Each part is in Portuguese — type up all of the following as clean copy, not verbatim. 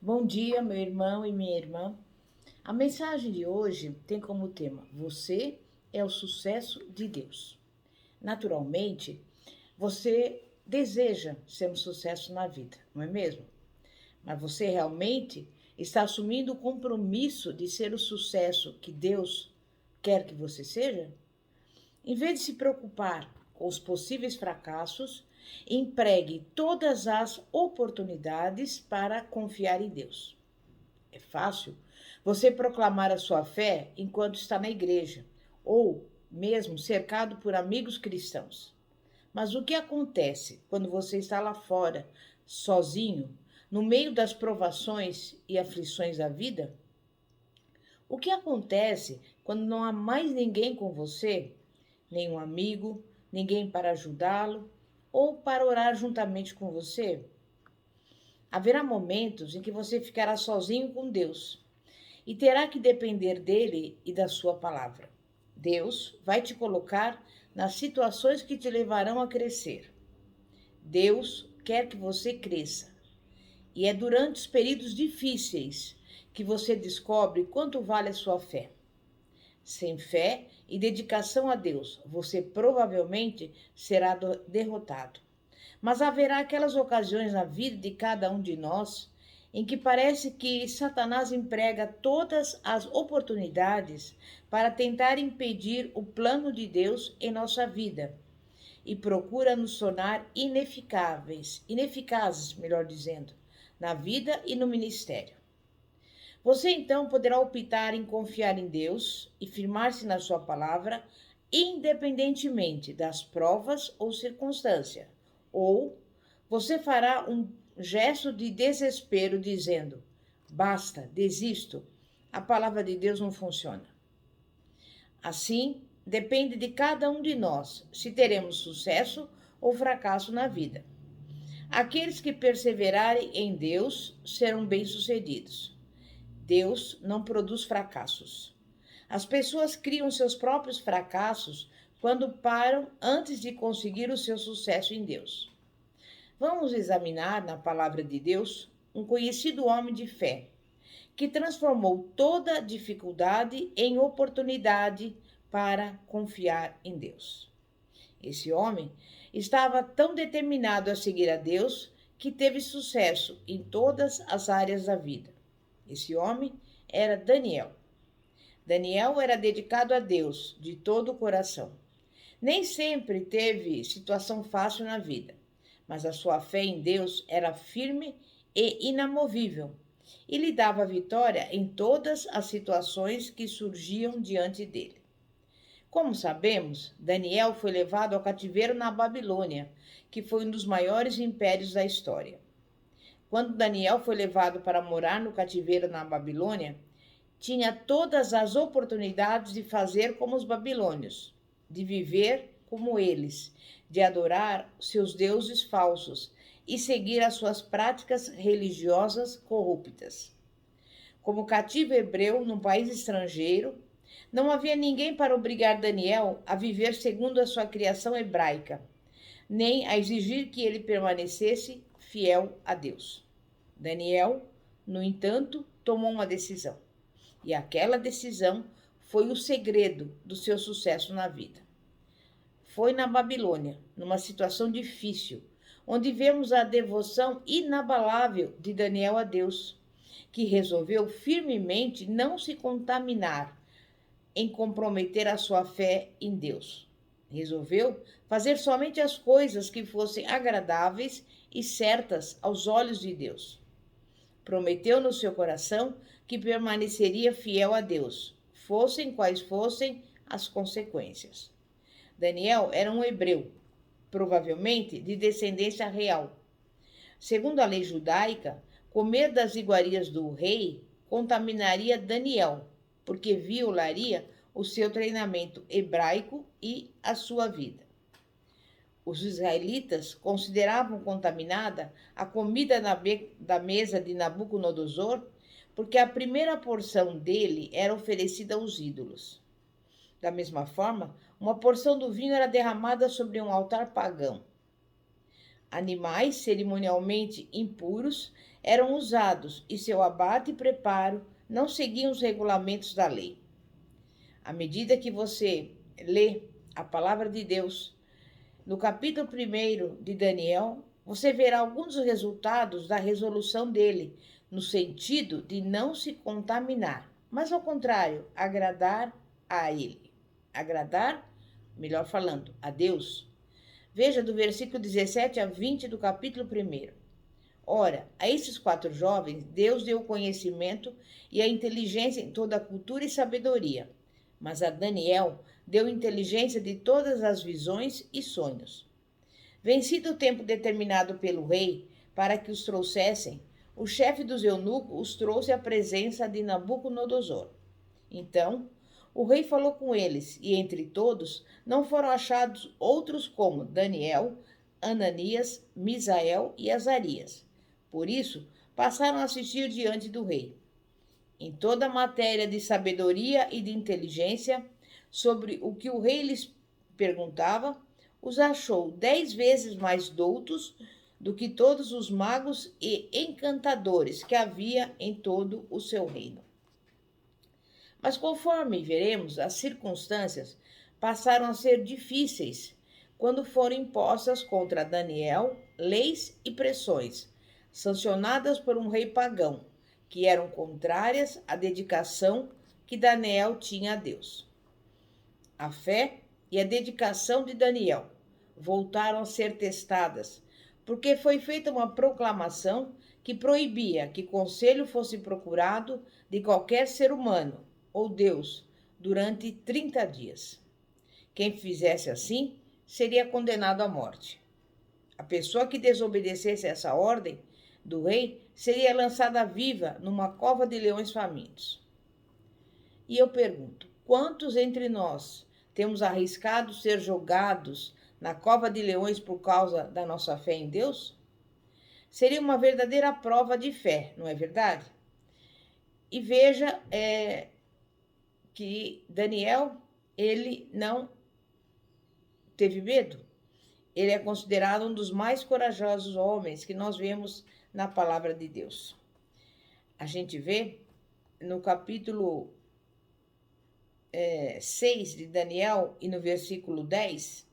Bom dia, meu irmão e minha irmã. A mensagem de hoje tem como tema: Você é o sucesso de Deus. Naturalmente, você deseja ser um sucesso na vida, não é mesmo? Mas você realmente está assumindo o compromisso de ser o sucesso que Deus quer que você seja? Em vez de se preocupar com os possíveis fracassos, empregue todas as oportunidades para confiar em Deus. É fácil você proclamar a sua fé enquanto está na igreja, ou mesmo cercado por amigos cristãos. Mas o que acontece quando você está lá fora, sozinho, no meio das provações e aflições da vida? O que acontece quando não há mais ninguém com você, nenhum amigo, ninguém para ajudá-lo ou para orar juntamente com você? Haverá momentos em que você ficará sozinho com Deus e terá que depender dele e da sua palavra. Deus vai te colocar nas situações que te levarão a crescer. Deus quer que você cresça. E é durante os períodos difíceis que você descobre quanto vale a sua fé. Sem fé e dedicação a Deus, você provavelmente será derrotado. Mas haverá aquelas ocasiões na vida de cada um de nós em que parece que Satanás emprega todas as oportunidades para tentar impedir o plano de Deus em nossa vida e procura nos tornar ineficazes, melhor dizendo, na vida e no ministério. Você então poderá optar em confiar em Deus e firmar-se na sua palavra, independentemente das provas ou circunstâncias. Ou você fará um gesto de desespero dizendo: basta, desisto, a palavra de Deus não funciona. Assim, depende de cada um de nós se teremos sucesso ou fracasso na vida. Aqueles que perseverarem em Deus serão bem-sucedidos. Deus não produz fracassos. As pessoas criam seus próprios fracassos quando param antes de conseguir o seu sucesso em Deus. Vamos examinar na palavra de Deus um conhecido homem de fé que transformou toda dificuldade em oportunidade para confiar em Deus. Esse homem estava tão determinado a seguir a Deus que teve sucesso em todas as áreas da vida. Esse homem era Daniel. Daniel era dedicado a Deus de todo o coração. Nem sempre teve situação fácil na vida, mas a sua fé em Deus era firme e inamovível e lhe dava vitória em todas as situações que surgiam diante dele. Como sabemos, Daniel foi levado ao cativeiro na Babilônia, que foi um dos maiores impérios da história. Quando Daniel foi levado para morar no cativeiro na Babilônia, tinha todas as oportunidades de fazer como os babilônios, de viver como eles, de adorar seus deuses falsos e seguir as suas práticas religiosas corruptas. Como cativo hebreu num país estrangeiro, não havia ninguém para obrigar Daniel a viver segundo a sua criação hebraica, nem a exigir que ele permanecesse fiel a Deus. Daniel, no entanto, tomou uma decisão. E aquela decisão foi o segredo do seu sucesso na vida. Foi na Babilônia, numa situação difícil, onde vemos a devoção inabalável de Daniel a Deus, que resolveu firmemente não se contaminar em comprometer a sua fé em Deus. Resolveu fazer somente as coisas que fossem agradáveis e certas aos olhos de Deus. Prometeu no seu coração que permaneceria fiel a Deus, fossem quais fossem as consequências. Daniel era um hebreu, provavelmente de descendência real. Segundo a lei judaica, comer das iguarias do rei contaminaria Daniel, porque violaria o seu treinamento hebraico e a sua vida. Os israelitas consideravam contaminada a comida da mesa de Nabucodonosor, porque a primeira porção dele era oferecida aos ídolos. Da mesma forma, uma porção do vinho era derramada sobre um altar pagão. Animais cerimonialmente impuros eram usados e seu abate e preparo não seguiam os regulamentos da lei. À medida que você lê a palavra de Deus, no capítulo 1 de Daniel, você verá alguns resultados da resolução dele, no sentido de não se contaminar, mas ao contrário, agradar a ele. Agradar, melhor falando, a Deus. Veja do versículo 17 a 20 do capítulo 1. Ora, a esses 4 jovens, Deus deu o conhecimento e a inteligência em toda a cultura e sabedoria. Mas a Daniel deu inteligência de todas as visões e sonhos. Vencido o tempo determinado pelo rei para que os trouxessem, o chefe dos eunucos os trouxe à presença de Nabucodonosor. Então, o rei falou com eles, e entre todos não foram achados outros como Daniel, Ananias, Misael e Azarias. Por isso, passaram a assistir diante do rei. Em toda a matéria de sabedoria e de inteligência, sobre o que o rei lhes perguntava, os achou 10 vezes mais doutos do que todos os magos e encantadores que havia em todo o seu reino. Mas conforme veremos, as circunstâncias passaram a ser difíceis quando foram impostas contra Daniel leis e pressões, sancionadas por um rei pagão, que eram contrárias à dedicação que Daniel tinha a Deus. A fé e a dedicação de Daniel voltaram a ser testadas, porque foi feita uma proclamação que proibia que conselho fosse procurado de qualquer ser humano ou Deus durante 30 dias. Quem fizesse assim seria condenado à morte. A pessoa que desobedecesse essa ordem do rei seria lançada viva numa cova de leões famintos. E eu pergunto, quantos entre nós temos arriscado ser jogados na cova de leões por causa da nossa fé em Deus? Seria uma verdadeira prova de fé, não é verdade? E veja que Daniel, ele não teve medo. Ele é considerado um dos mais corajosos homens que nós vemos na palavra de Deus. A gente vê no capítulo 6 de Daniel e no versículo 10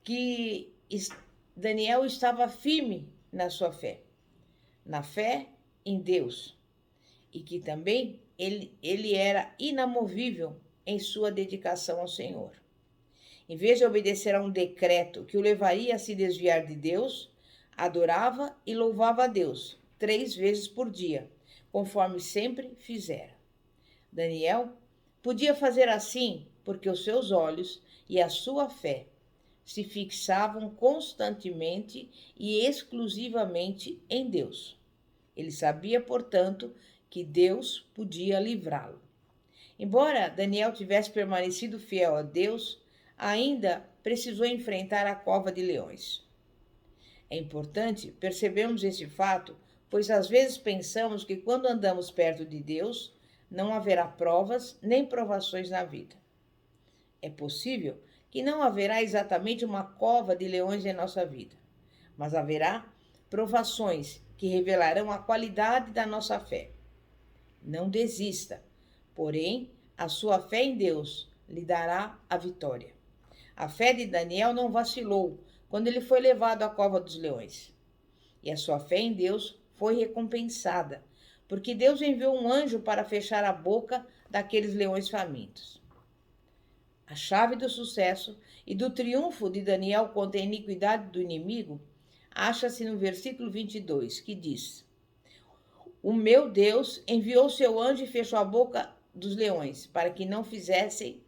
que Daniel estava firme na sua fé, na fé em Deus, e que também ele era inamovível em sua dedicação ao Senhor. Em vez de obedecer a um decreto que o levaria a se desviar de Deus, adorava e louvava a Deus 3 vezes por dia, conforme sempre fizera. Daniel podia fazer assim porque os seus olhos e a sua fé se fixavam constantemente e exclusivamente em Deus. Ele sabia, portanto, que Deus podia livrá-lo. Embora Daniel tivesse permanecido fiel a Deus, ainda precisou enfrentar a cova de leões. É importante percebermos esse fato, pois às vezes pensamos que quando andamos perto de Deus, não haverá provas nem provações na vida. É possível que não haverá exatamente uma cova de leões em nossa vida, mas haverá provações que revelarão a qualidade da nossa fé. Não desista, porém, a sua fé em Deus lhe dará a vitória. A fé de Daniel não vacilou quando ele foi levado à cova dos leões. E a sua fé em Deus foi recompensada, porque Deus enviou um anjo para fechar a boca daqueles leões famintos. A chave do sucesso e do triunfo de Daniel contra a iniquidade do inimigo acha-se no versículo 22, que diz: O meu Deus enviou seu anjo e fechou a boca dos leões, para que não fizessem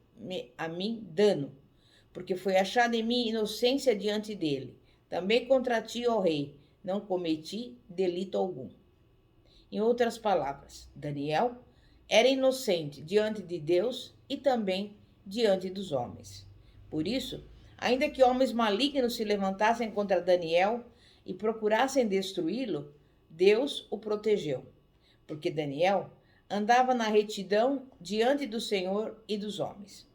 a mim dano, porque foi achada em mim inocência diante dele. Também contra ti, ó rei, não cometi delito algum. Em outras palavras, Daniel era inocente diante de Deus e também diante dos homens. Por isso, ainda que homens malignos se levantassem contra Daniel e procurassem destruí-lo, Deus o protegeu, porque Daniel andava na retidão diante do Senhor e dos homens.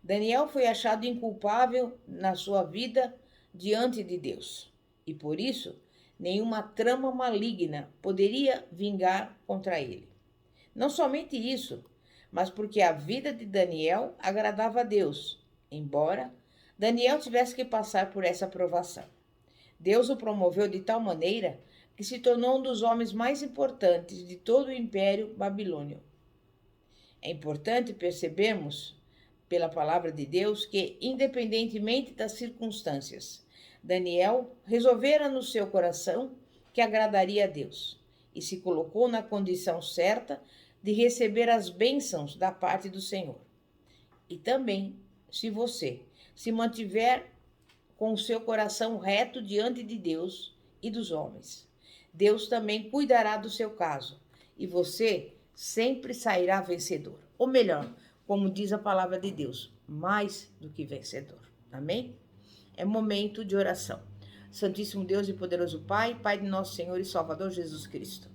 Daniel foi achado inculpável na sua vida diante de Deus, e por isso Nenhuma trama maligna poderia vingar contra ele. Não somente isso, mas porque a vida de Daniel agradava a Deus, embora Daniel tivesse que passar por essa provação. Deus o promoveu de tal maneira que se tornou um dos homens mais importantes de todo o Império Babilônio. É importante percebermos, pela palavra de Deus, que, independentemente das circunstâncias, Daniel resolvera no seu coração que agradaria a Deus e se colocou na condição certa de receber as bênçãos da parte do Senhor. E também, se você se mantiver com o seu coração reto diante de Deus e dos homens, Deus também cuidará do seu caso e você sempre sairá vencedor. Ou melhor, como diz a palavra de Deus, mais do que vencedor. Amém? É momento de oração. Santíssimo Deus e poderoso Pai, Pai de nosso Senhor e Salvador Jesus Cristo.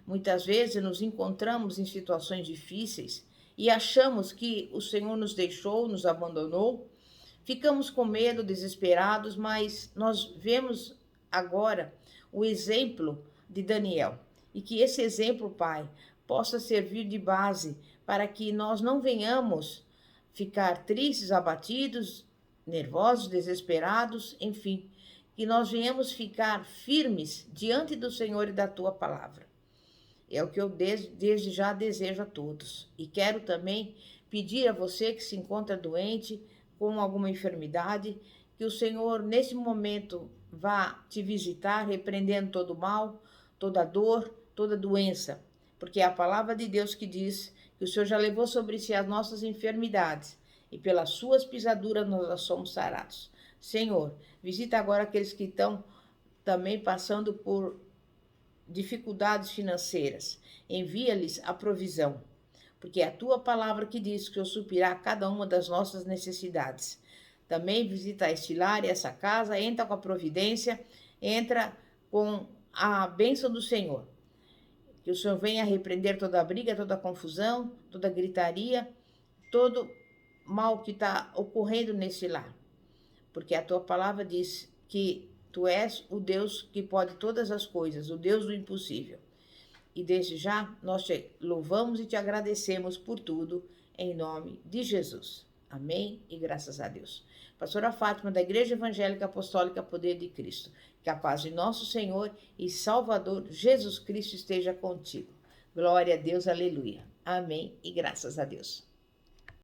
Muitas vezes nos encontramos em situações difíceis e achamos que o Senhor nos deixou, nos abandonou. Ficamos com medo, desesperados, mas nós vemos agora o exemplo de Daniel. E que esse exemplo, Pai, possa servir de base para que nós não venhamos ficar tristes, abatidos, nervosos, desesperados, enfim, que nós venhamos ficar firmes diante do Senhor e da Tua palavra. É o que eu desde já desejo a todos. E quero também pedir a você que se encontra doente, com alguma enfermidade, que o Senhor, nesse momento, vá te visitar, repreendendo todo o mal, toda dor, toda doença. Porque é a palavra de Deus que diz que o Senhor já levou sobre si as nossas enfermidades e pelas suas pisaduras nós somos sarados. Senhor, visita agora aqueles que estão também passando por dificuldades financeiras. Envia-lhes a provisão, porque é a tua palavra que diz que eu suprirá cada uma das nossas necessidades. Também visita este lar e essa casa, entra com a providência, entra com a bênção do Senhor. Que o Senhor venha repreender toda a briga, toda a confusão, toda a gritaria, todo mal que está ocorrendo nesse lar. Porque a tua palavra diz que tu és o Deus que pode todas as coisas, o Deus do impossível. E desde já nós te louvamos e te agradecemos por tudo, em nome de Jesus. Amém e graças a Deus. Pastora Fátima, da Igreja Evangélica Apostólica Poder de Cristo. Que a paz de nosso Senhor e Salvador Jesus Cristo esteja contigo. Glória a Deus, aleluia. Amém e graças a Deus.